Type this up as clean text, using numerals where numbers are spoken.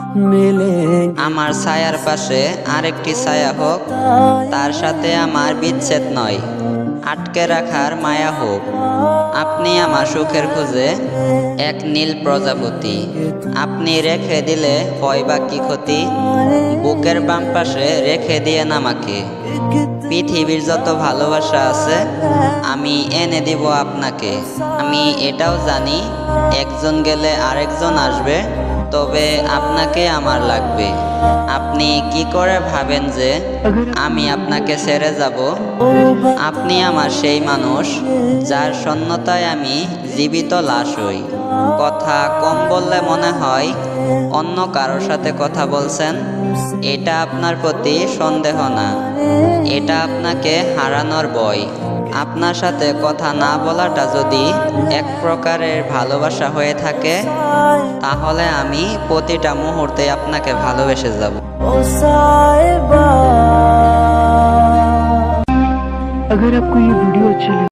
আমার ছায়ার পাশে আরেকটি ছায়া হোক, তার সাথে আমার বিচ্ছেদ নয়, আটকে রাখার মায়া হোক। আপনি আমার সুখের খোঁজে এক নীল প্রজাপতি, আপনি রেখে দিলে হয় বা কি ক্ষতি? বুকের বাম পাশে রেখে দিয়েন আমাকে। পৃথিবীর যত ভালোবাসা আছে আমি এনে দিব আপনাকে। আমি এটাও জানি একজন গেলে আরেকজন আসবে, তবে আপনাকে আমার লাগবে। আপনি কি করে ভাবেন যে আমি আপনাকে ছেড়ে যাব? আপনি আমার সেই মানুষ যার শূন্যতায় আমি জীবিত লাশ হই। কথা কম বললে মনে হয় অন্য কারোর সাথে কথা বলছেন। এটা আপনার প্রতি সন্দেহ না, এটা আপনাকে হারানোর ভয়। আপনার সাথে কথা না বলাটা যদি এক প্রকারের ভালোবাসা হয়ে থাকে, তাহলে আমি প্রতিটা মুহূর্তে আপনাকে ভালোবেসে যাব। अगर आपको ये वीडियो अच्छी लगी